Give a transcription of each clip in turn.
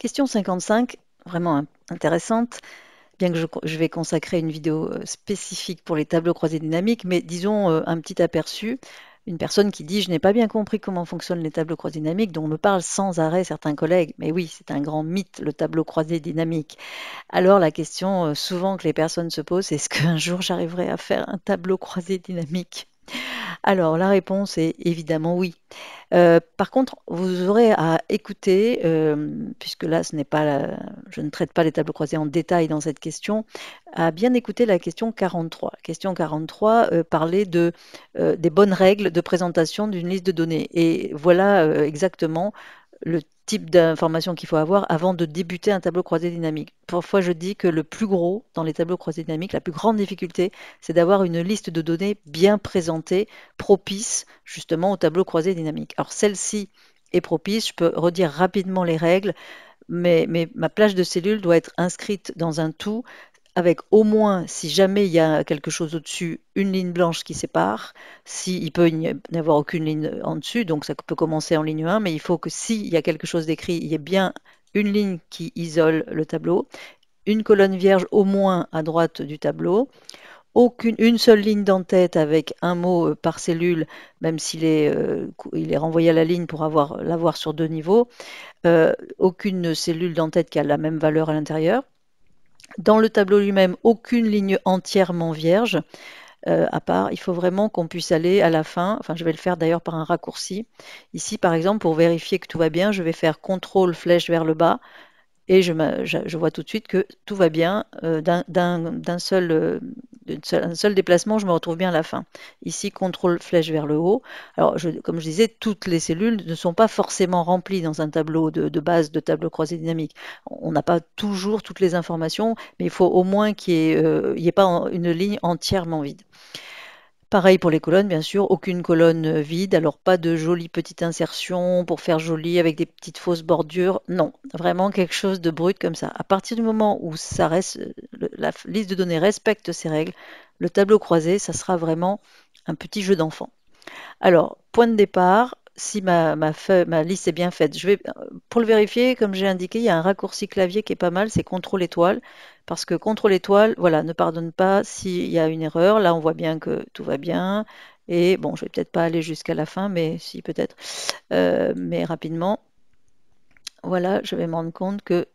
Question 55, vraiment intéressante, bien que je vais consacrer une vidéo spécifique pour les tableaux croisés dynamiques, mais disons un petit aperçu. Une personne qui dit: «Je n'ai pas bien compris comment fonctionnent les tableaux croisés dynamiques», dont me parlent sans arrêt certains collègues. Mais oui, c'est un grand mythe, le tableau croisé dynamique. Alors la question souvent que les personnes se posent, c'est: est-ce qu'un jour j'arriverai à faire un tableau croisé dynamique? Alors la réponse est évidemment oui. Par contre, vous aurez à écouter, puisque là ce n'est pas je ne traite pas les tableaux croisés en détail dans cette question, à bien écouter la question 43. Question 43 parlait des bonnes règles de présentation d'une liste de données. Et voilà exactement le type d'information qu'il faut avoir avant de débuter un tableau croisé dynamique. Parfois, je dis que le plus gros dans les tableaux croisés dynamiques, la plus grande difficulté, c'est d'avoir une liste de données bien présentée, propice justement au tableau croisé dynamique. Alors celle-ci est propice, je peux redire rapidement les règles, mais ma plage de cellules doit être inscrite dans un tout avec au moins, si jamais il y a quelque chose au-dessus, une ligne blanche qui sépare. Il peut n'y avoir aucune ligne en dessus, donc ça peut commencer en ligne 1, mais il faut que s'il y a quelque chose d'écrit, il y ait bien une ligne qui isole le tableau, une colonne vierge au moins à droite du tableau, une seule ligne d'en-tête avec un mot par cellule, même il est renvoyé à la ligne pour l'avoir sur deux niveaux, aucune cellule d'en-tête qui a la même valeur à l'intérieur. Dans le tableau lui-même, aucune ligne entièrement vierge, à part. Il faut vraiment qu'on puisse aller à la fin. Enfin, je vais le faire d'ailleurs par un raccourci. Ici, par exemple, pour vérifier que tout va bien, je vais faire CTRL flèche vers le bas et je vois tout de suite que tout va bien. Un seul déplacement, je me retrouve bien à la fin. Ici, contrôle flèche vers le haut. Alors, comme je disais, toutes les cellules ne sont pas forcément remplies dans un tableau de base de tableau croisé dynamique. On n'a pas toujours toutes les informations, mais il faut au moins qu'il n'y ait pas une ligne entièrement vide. Pareil pour les colonnes, bien sûr, aucune colonne vide, alors pas de jolies petites insertions pour faire joli avec des petites fausses bordures, non, vraiment quelque chose de brut comme ça. À partir du moment où la liste de données respecte ces règles, le tableau croisé, ça sera vraiment un petit jeu d'enfant. Alors, point de départ, si ma liste est bien faite, pour le vérifier, comme j'ai indiqué, il y a un raccourci clavier qui est pas mal, c'est CTRL étoile, parce que CTRL étoile, voilà, ne pardonne pas s'il y a une erreur. Là, on voit bien que tout va bien. Et bon, je vais peut-être pas aller jusqu'à la fin, mais si peut-être. Mais rapidement, voilà, je vais me rendre compte que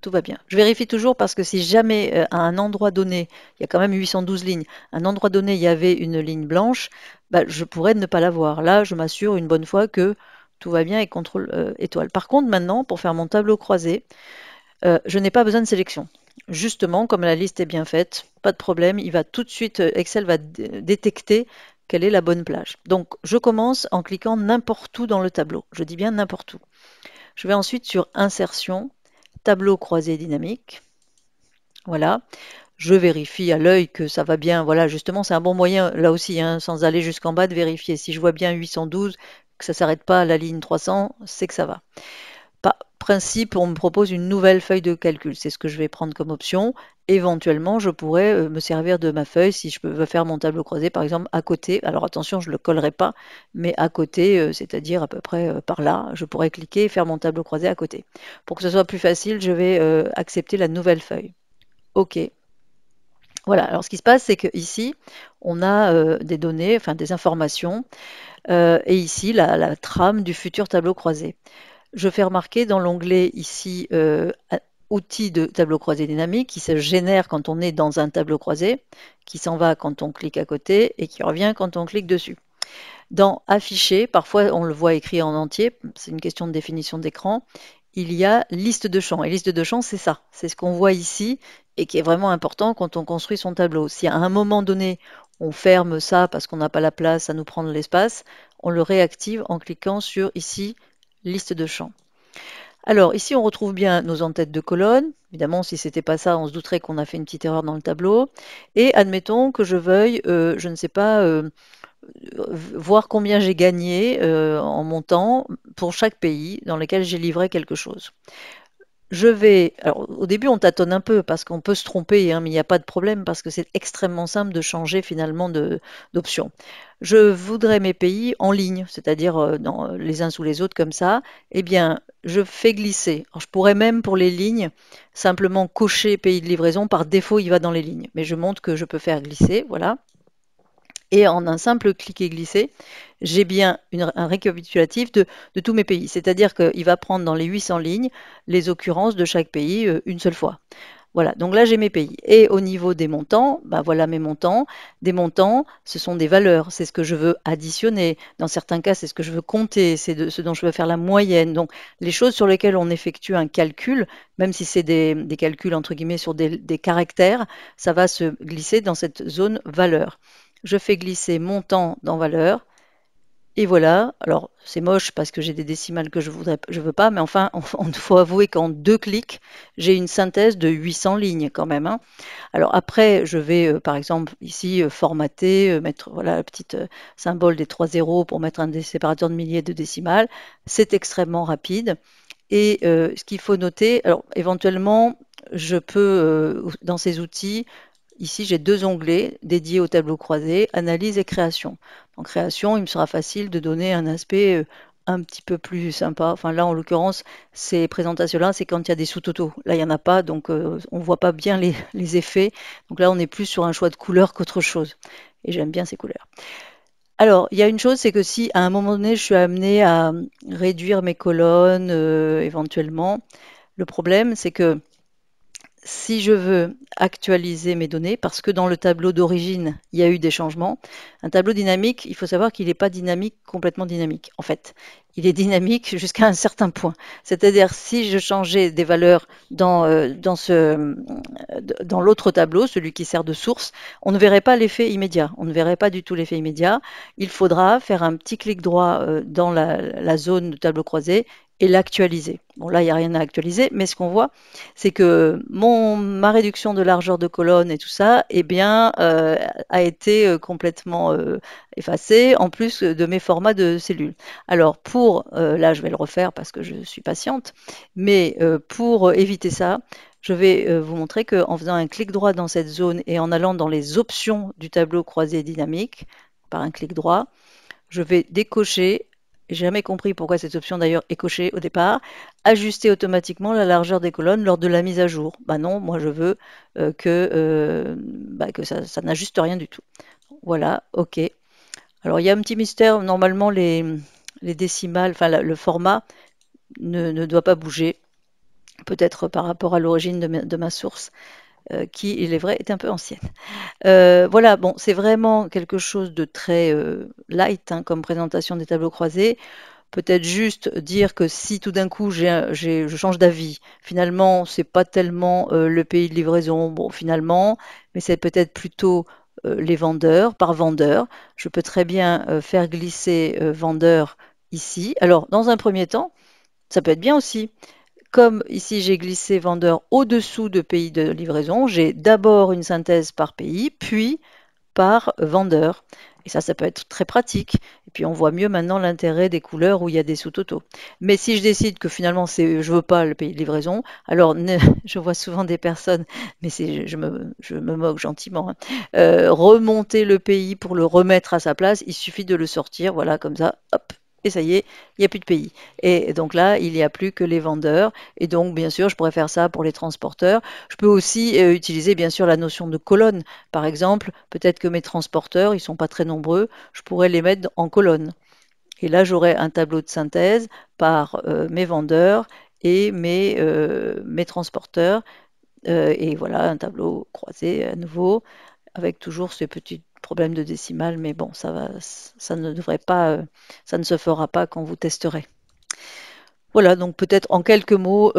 tout va bien. Je vérifie toujours parce que si jamais à un endroit donné, il y a quand même 812 lignes, à un endroit donné, il y avait une ligne blanche, bah, je pourrais ne pas la voir. Là, je m'assure une bonne fois que tout va bien et contrôle étoile. Par contre, maintenant, pour faire mon tableau croisé, je n'ai pas besoin de sélection. Justement, comme la liste est bien faite, pas de problème, il va tout de suite, Excel va détecter quelle est la bonne plage. Donc, je commence en cliquant n'importe où dans le tableau. Je dis bien n'importe où. Je vais ensuite sur Insertion, Tableau croisé dynamique. Voilà, je vérifie à l'œil que ça va bien. Voilà, justement, c'est un bon moyen, là aussi, hein, sans aller jusqu'en bas, de vérifier. Si je vois bien 812, que ça ne s'arrête pas à la ligne 300, c'est que ça va. Par principe, on me propose une nouvelle feuille de calcul. C'est ce que je vais prendre comme option. Éventuellement, je pourrais me servir de ma feuille si je veux faire mon tableau croisé, par exemple, à côté. Alors attention, je ne le collerai pas, mais à côté, c'est-à-dire à peu près par là, je pourrais cliquer et faire mon tableau croisé à côté. Pour que ce soit plus facile, je vais accepter la nouvelle feuille. OK. Voilà, alors ce qui se passe, c'est qu'ici, on a des données, enfin des informations, et ici, la trame du futur tableau croisé. Je fais remarquer dans l'onglet ici outils de tableau croisé dynamique qui se génère quand on est dans un tableau croisé, qui s'en va quand on clique à côté et qui revient quand on clique dessus. Dans afficher, parfois on le voit écrit en entier, c'est une question de définition d'écran, il y a liste de champs. Et liste de champs, c'est ça, c'est ce qu'on voit ici et qui est vraiment important quand on construit son tableau. Si à un moment donné, on ferme ça parce qu'on n'a pas la place, ça nous prend de l'espace, on le réactive en cliquant sur ici, liste de champs. Alors ici, on retrouve bien nos en-têtes de colonne. Évidemment, si ce n'était pas ça, on se douterait qu'on a fait une petite erreur dans le tableau. Et admettons que je veuille, je ne sais pas, voir combien j'ai gagné en montant pour chaque pays dans lequel j'ai livré quelque chose. Alors, au début, on tâtonne un peu parce qu'on peut se tromper, hein, mais il n'y a pas de problème parce que c'est extrêmement simple de changer finalement d'option. Je voudrais mes pays en ligne, c'est-à-dire les uns sous les autres comme ça. Eh bien, je fais glisser. Alors, je pourrais même pour les lignes simplement cocher pays de livraison. Par défaut, il va dans les lignes. Mais je montre que je peux faire glisser, voilà. Et en un simple cliquer glisser, j'ai bien un récapitulatif de tous mes pays. C'est-à-dire qu'il va prendre dans les 800 lignes les occurrences de chaque pays une seule fois. Voilà, donc là j'ai mes pays. Et au niveau des montants, bah voilà mes montants. Des montants, ce sont des valeurs, c'est ce que je veux additionner. Dans certains cas, c'est ce que je veux compter, c'est de ce dont je veux faire la moyenne. Donc les choses sur lesquelles on effectue un calcul, même si c'est des calculs entre guillemets sur des caractères, ça va se glisser dans cette zone valeur. Je fais glisser montant dans valeur. Et voilà, alors c'est moche parce que j'ai des décimales que je veux pas, mais enfin, il faut avouer qu'en 2 clics, j'ai une synthèse de 800 lignes quand même, hein. Alors après, je vais par exemple ici formater, mettre voilà le petit symbole des 3 zéros pour mettre un des séparateurs de milliers de décimales. C'est extrêmement rapide. Et ce qu'il faut noter, alors éventuellement, je peux dans ces outils. Ici, j'ai 2 onglets dédiés au tableau croisé, analyse et création. En création, il me sera facile de donner un aspect un petit peu plus sympa. Enfin là, en l'occurrence, ces présentations-là, c'est quand il y a des sous-totaux. Là, il n'y en a pas, donc on ne voit pas bien les effets. Donc là, on est plus sur un choix de couleurs qu'autre chose. Et j'aime bien ces couleurs. Alors, il y a une chose, c'est que si à un moment donné, je suis amenée à réduire mes colonnes, éventuellement, le problème, c'est que si je veux actualiser mes données, parce que dans le tableau d'origine, il y a eu des changements, un tableau dynamique, il faut savoir qu'il n'est pas dynamique, complètement dynamique. En fait, il est dynamique jusqu'à un certain point. C'est-à-dire, si je changeais des valeurs dans l'autre tableau, celui qui sert de source, on ne verrait pas l'effet immédiat. On ne verrait pas du tout l'effet immédiat. Il faudra faire un petit clic droit dans la zone de tableau croisé et l'actualiser. Bon, là, il n'y a rien à actualiser, mais ce qu'on voit, c'est que ma réduction de largeur de colonne et tout ça, eh bien, a été complètement effacée, en plus de mes formats de cellules. Alors, là, je vais le refaire parce que je suis patiente, mais pour éviter ça, je vais vous montrer qu'en faisant un clic droit dans cette zone et en allant dans les options du tableau croisé dynamique, par un clic droit, je vais décocher. J'ai jamais compris pourquoi cette option d'ailleurs est cochée au départ. Ajuster automatiquement la largeur des colonnes lors de la mise à jour. Bah non, moi je veux que ça n'ajuste rien du tout. Voilà, ok. Alors il y a un petit mystère, normalement les décimales, enfin le format ne doit pas bouger, peut-être par rapport à l'origine de ma source, qui, il est vrai, est un peu ancienne. Voilà, bon, c'est vraiment quelque chose de très light hein, comme présentation des tableaux croisés. Peut-être juste dire que si tout d'un coup je change d'avis, finalement, c'est pas tellement le pays de livraison, bon, finalement, mais c'est peut-être plutôt les vendeurs, par vendeur. Je peux très bien faire glisser vendeur ici. Alors, dans un premier temps, ça peut être bien aussi. Comme ici j'ai glissé vendeur au-dessous de pays de livraison, j'ai d'abord une synthèse par pays, puis par vendeur. Et ça peut être très pratique. Et puis on voit mieux maintenant l'intérêt des couleurs où il y a des sous-totaux. Mais si je décide que finalement je veux pas le pays de livraison, alors je vois souvent des personnes, mais je me moque gentiment, hein, remonter le pays pour le remettre à sa place. Il suffit de le sortir, voilà comme ça, hop. Et ça y est, il n'y a plus de pays. Et donc là, il n'y a plus que les vendeurs. Et donc, bien sûr, je pourrais faire ça pour les transporteurs. Je peux aussi utiliser, bien sûr, la notion de colonne. Par exemple, peut-être que mes transporteurs, ils sont pas très nombreux, je pourrais les mettre en colonne. Et là, j'aurais un tableau de synthèse par mes vendeurs et mes transporteurs. Et voilà, un tableau croisé à nouveau, avec toujours ce petit problème de décimale, mais bon, ça ne devrait pas, ça ne se fera pas quand vous testerez. Voilà, donc peut-être en quelques mots,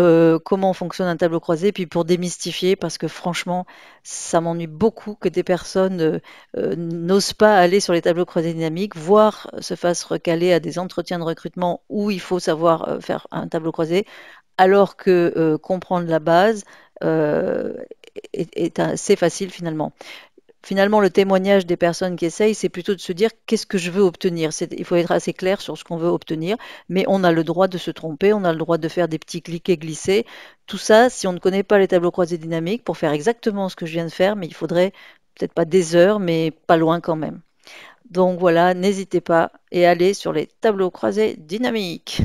comment fonctionne un tableau croisé, puis pour démystifier, parce que franchement, ça m'ennuie beaucoup que des personnes n'osent pas aller sur les tableaux croisés dynamiques, voire se fassent recaler à des entretiens de recrutement où il faut savoir faire un tableau croisé, alors que comprendre la base euh, est assez facile finalement. finalement, le témoignage des personnes qui essayent, c'est plutôt de se dire qu'est-ce que je veux obtenir. Il faut être assez clair sur ce qu'on veut obtenir, mais on a le droit de se tromper, on a le droit de faire des petits cliquets glissés. Tout ça, si on ne connaît pas les tableaux croisés dynamiques, pour faire exactement ce que je viens de faire, mais il faudrait peut-être pas des heures, mais pas loin quand même. Donc voilà, n'hésitez pas et allez sur les tableaux croisés dynamiques.